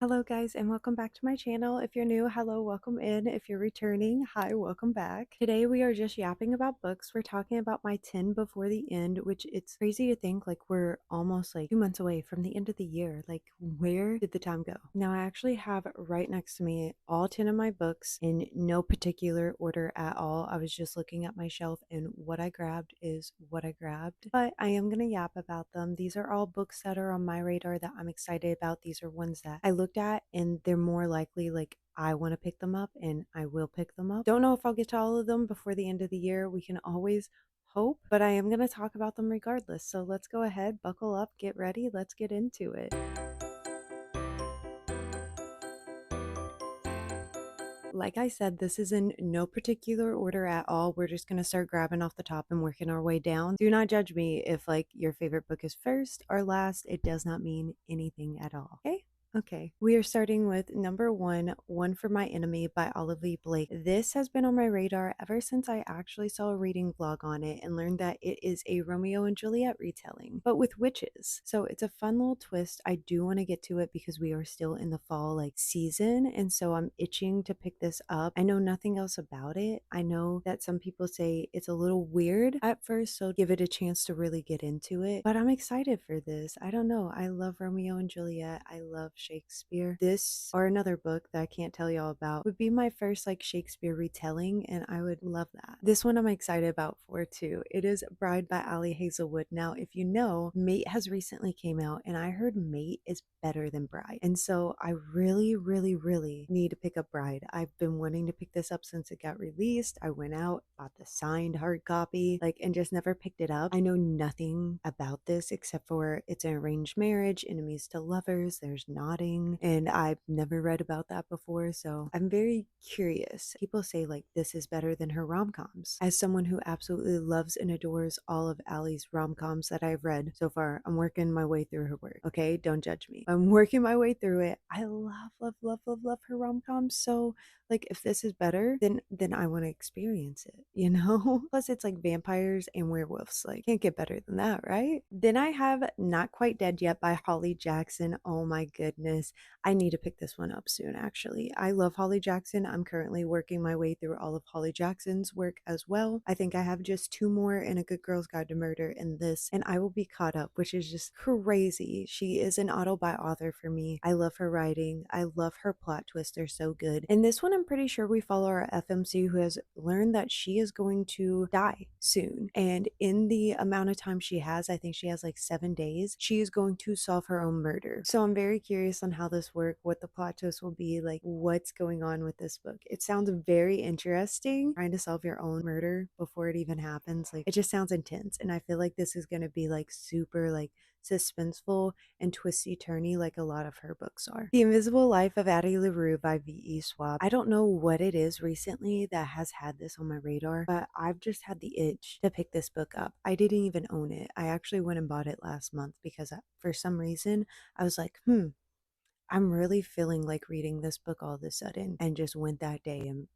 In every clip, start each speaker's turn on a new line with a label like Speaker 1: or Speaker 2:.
Speaker 1: Hello guys and welcome back to my channel. If you're new, hello, welcome in. If you're returning, hi, welcome back. Today we are just yapping about books. We're talking about my 10 before the end, which it's crazy to think like we're almost like 2 months away from the end of the year. Like where did the time go? Now I actually have right next to me all 10 of my books in no particular order at all. I was just looking at my shelf and what I grabbed is what I grabbed, but I am going to yap about them. These are all books that are on my radar that I'm excited about. These are ones that I looked at and they're more likely like I want to pick them up and I will pick them up. Don't know if I'll get to all of them before the end of the year. We can always hope, but I am going to talk about them regardless. So let's go ahead, buckle up, get ready, let's get into it. Like I said, this is in no particular order at all. We're just going to start grabbing off the top and working our way down. Do not judge me if like your favorite book is first or last. It does not mean anything at all. Okay? Okay, we are starting with number one, One for My Enemy by Olivia Blake. This has been on my radar ever since I actually saw a reading vlog on it and learned that it is a Romeo and Juliet retelling, but with witches. So it's a fun little twist. I do want to get to it because we are still in the fall like season, and so I'm itching to pick this up. I know nothing else about it. I know that some people say it's a little weird at first, so give it a chance to really get into it. But I'm excited for this. I don't know. I love Romeo and Juliet. I love Shakespeare. This or another book that I can't tell y'all about would be my first like Shakespeare retelling, and I would love that. This one I'm excited about for too. It is Bride by Ali Hazelwood. Now, if you know, Mate has recently came out, and I heard Mate is better than Bride, and so I really need to pick up Bride. I've been wanting to pick this up since it got released. I went out, bought the signed hard copy, like, and just never picked it up. I know nothing about this except for it's an arranged marriage, enemies to lovers, there's nodding, and I've never read about that before, so I'm very curious. People say like this is better than her rom-coms. As someone who absolutely loves and adores all of Ali's rom-coms that I've read so far, I'm working my way through her work. Okay, don't judge me. I'm working my way through it. I love her rom-coms. So like if this is better, then I want to experience it, you know? Plus it's like vampires and werewolves. Like can't get better than that, right? Then I have Not Quite Dead Yet by Holly Jackson. Oh my goodness. I need to pick this one up soon actually. I love Holly Jackson. I'm currently working my way through all of Holly Jackson's work as well. I think I have just two more in A Good Girl's Guide to Murder in this, and I will be caught up, which is just crazy. She is an auto-buy author for me. I love her writing. I love her plot twists. They're so good. In this one, I'm pretty sure we follow our FMC who has learned that she is going to die soon. And in the amount of time she has, I think she has like 7 days, she is going to solve her own murder. So I'm very curious on how this works, what the plot twist will be, like what's going on with this book. It sounds very interesting, trying to solve your own murder before it even happens. Like it just sounds intense. And I feel like this is going to be like super like suspenseful and twisty turny like a lot of her books are. The Invisible Life of Addie LaRue by V.E. Schwab. I don't know what it is recently that has had this on my radar, but I've just had the itch to pick this book up. I didn't even own it. I actually went and bought it last month because for some reason I was like, I'm really feeling like reading this book all of a sudden, and just went that day and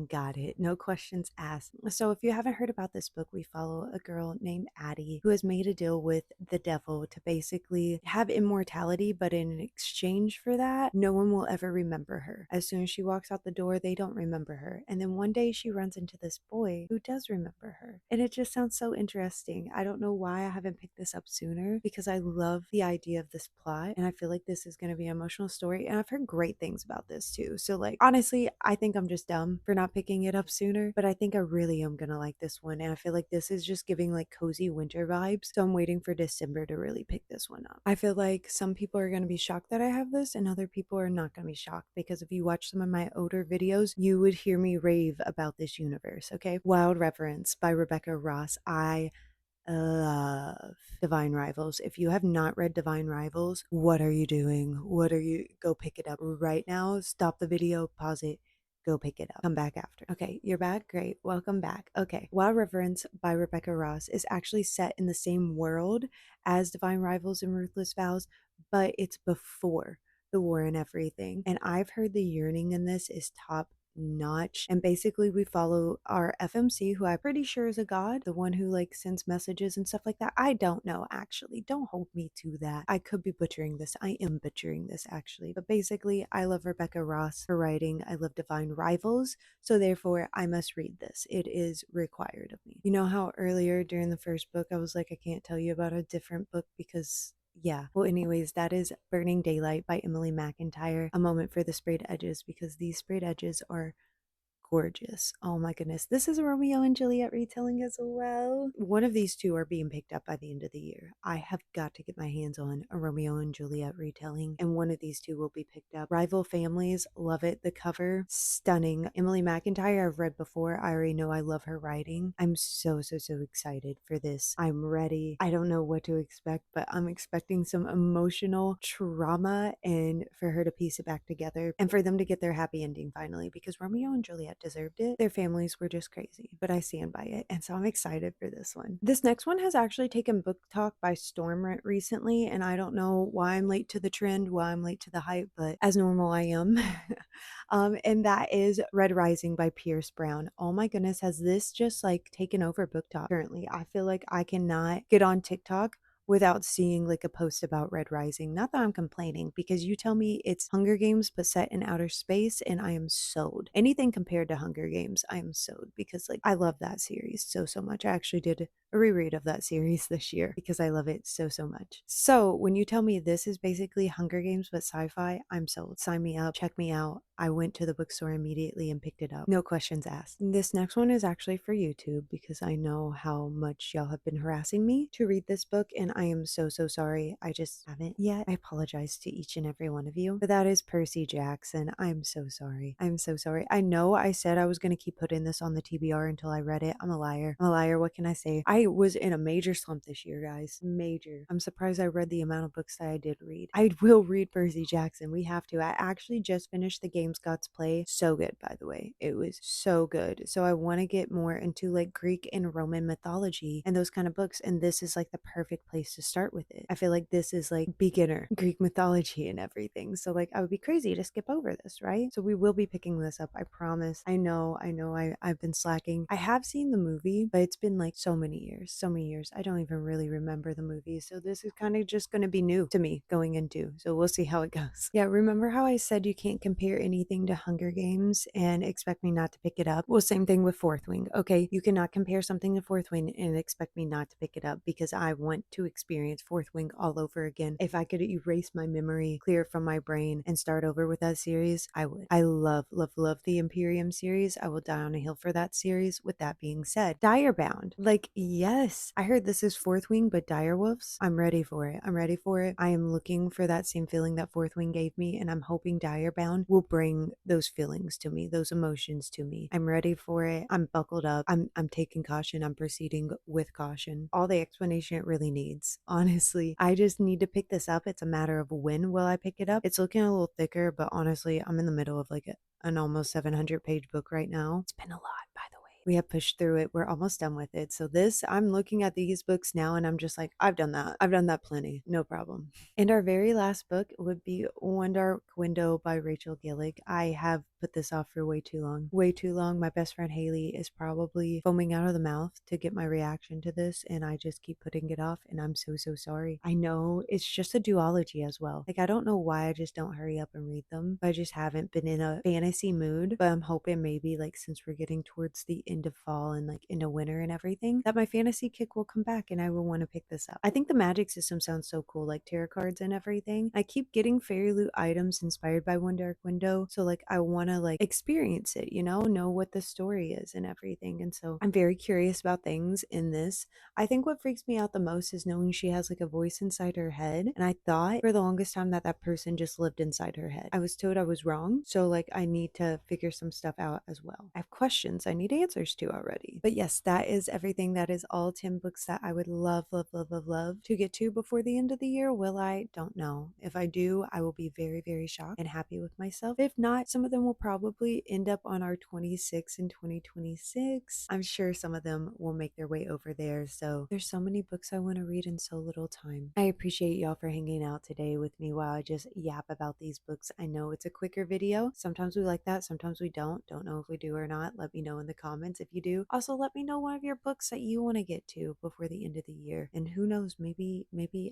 Speaker 1: got it. No questions asked. So, if you haven't heard about this book, we follow a girl named Addie who has made a deal with the devil to basically have immortality, but in exchange for that, no one will ever remember her. As soon as she walks out the door, they don't remember her. And then one day she runs into this boy who does remember her. And it just sounds so interesting. I don't know why I haven't picked this up sooner because I love the idea of this plot, and I feel like this is going to be an emotional story, and I've heard great things about this too. So like honestly, I think I'm just dumb for not picking it up sooner, but I think I really am gonna like this one, and I feel like this is just giving like cozy winter vibes, so I'm waiting for December to really pick this one up. I feel like some people are gonna be shocked that I have this and other people are not gonna be shocked, because if you watch some of my older videos you would hear me rave about this universe. Okay, Wild Reverence by Rebecca Ross. I love Divine Rivals. If you have not read Divine Rivals, what are you doing? Go pick it up right now. Stop the video, pause it, go pick it up. Come back after. Okay, you're back? Great. Welcome back. Okay. Wild Reverence by Rebecca Ross is actually set in the same world as Divine Rivals and Ruthless Vows, but it's before the war and everything. And I've heard the yearning in this is top notch. And basically we follow our FMC, who I'm pretty sure is a god, the one who like sends messages and stuff like that. I don't know, actually. Don't hold me to that. I could be butchering this. I am butchering this actually. But basically, I love Rebecca Ross for writing. I love Divine Rivals. So therefore, I must read this. It is required of me. You know how earlier during the first book, I was like, I can't tell you about a different book because yeah. Well, anyways, that is Burning Daylight by Emily McIntyre. A moment for the sprayed edges, because these sprayed edges are gorgeous. Oh my goodness. This is a Romeo and Juliet retelling as well. One of these two are being picked up by the end of the year. I have got to get my hands on a Romeo and Juliet retelling, and one of these two will be picked up. Rival Families, love it. The cover, stunning. Emily McIntyre, I've read before. I already know I love her writing. I'm so excited for this. I'm ready. I don't know what to expect, but I'm expecting some emotional trauma and for her to piece it back together and for them to get their happy ending finally, because Romeo and Juliet deserved it. Their families were just crazy, but I stand by it. And so I'm excited for this one. This next one has actually taken book talk by storm recently. And I don't know why I'm late to the trend, why I'm late to the hype, but as normal, I am. And that is Red Rising by Pierce Brown. Oh my goodness, has this just like taken over book talk currently? I feel like I cannot get on TikTok without seeing like a post about Red Rising. Not that I'm complaining, because you tell me it's Hunger Games but set in outer space and I am sold. Anything compared to Hunger Games, I am sold, because like I love that series so much. I actually did a reread of that series this year because I love it so much. So when you tell me this is basically Hunger Games but sci-fi, I'm sold. Sign me up, check me out. I went to the bookstore immediately and picked it up. No questions asked. This next one is actually for YouTube, because I know how much y'all have been harassing me to read this book, and I am so sorry. I just haven't yet. I apologize to each and every one of you. But that is Percy Jackson. I'm so sorry. I'm so sorry. I know I said I was going to keep putting this on the TBR until I read it. I'm a liar. I'm a liar. What can I say? I was in a major slump this year, guys. Major. I'm surprised I read the amount of books that I did read. I will read Percy Jackson. We have to. I actually just finished the Games Gods Play. So good, by the way. It was so good. So I want to get more into like Greek and Roman mythology and those kind of books. And this is like the perfect place to start with it. I feel like this is like beginner Greek mythology and everything. So like I would be crazy to skip over this, right? So we will be picking this up. I promise. I know I've been slacking. I have seen the movie, but it's been like so many years. So many years. I don't even really remember the movie. So this is kind of just going to be new to me going into. So we'll see how it goes. Yeah, remember how I said you can't compare anything to Hunger Games and expect me not to pick it up? Well, same thing with Fourth Wing. Okay, you cannot compare something to Fourth Wing and expect me not to pick it up, because I want to experience Fourth Wing all over again. If I could erase my memory, clear from my brain, and start over with that series, I would. I love the Imperium series. I will die on a hill for that series. With that being said, Direbound. Like, yes, I heard this is Fourth Wing, but Direwolves. I'm ready for it. I'm ready for it. I am looking for that same feeling that Fourth Wing gave me, and I'm hoping Direbound will bring those feelings to me, those emotions to me. I'm ready for it. I'm buckled up. I'm taking caution. I'm proceeding with caution. All the explanation it really needs. Honestly, I just need to pick this up. It's a matter of when will I pick it up. It's looking a little thicker, but honestly, I'm in the middle of like an almost 700-page book right now. It's been a lot, by the way. We have pushed through it. We're almost done with it. So this, I'm looking at these books now and I'm just like, I've done that. I've done that plenty. No problem. And our very last book would be One Dark Window by Rachel Gillig. I have put this off for way too long. Way too long. My best friend Haley is probably foaming out of the mouth to get my reaction to this, and I just keep putting it off, and I'm so sorry. I know it's just a duology as well. Like, I don't know why I just don't hurry up and read them. I just haven't been in a fantasy mood, but I'm hoping maybe like since we're getting towards the end of fall and like into winter and everything, that my fantasy kick will come back and I will want to pick this up. I think the magic system sounds so cool, like tarot cards and everything. I keep getting fairy loot items inspired by One Dark Window, so like I want to like experience it, know what the story is and everything. And so I'm very curious about things in this. I think what freaks me out the most is knowing she has like a voice inside her head, and I thought for the longest time that that person just lived inside her head. I was told I was wrong, so like I need to figure some stuff out as well. I have questions I need answers there's 2 already. But yes, that is everything. That is all 10 books that I would love, love, love, love, love to get to before the end of the year. Will I? Don't know. If I do, I will be very, very shocked and happy with myself. If not, some of them will probably end up on our 26 in 2026. I'm sure some of them will make their way over there. So there's so many books I want to read in so little time. I appreciate y'all for hanging out today with me while I just yap about these books. I know it's a quicker video. Sometimes we like that, sometimes we don't. Don't know if we do or not. Let me know in the comments if you do. Also, let me know one of your books that you want to get to before the end of the year. And who knows, maybe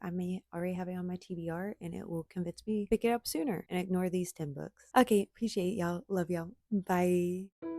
Speaker 1: I may already have it on my TBR and it will convince me to pick it up sooner and ignore these 10 books. Okay, appreciate y'all. Love y'all. Bye.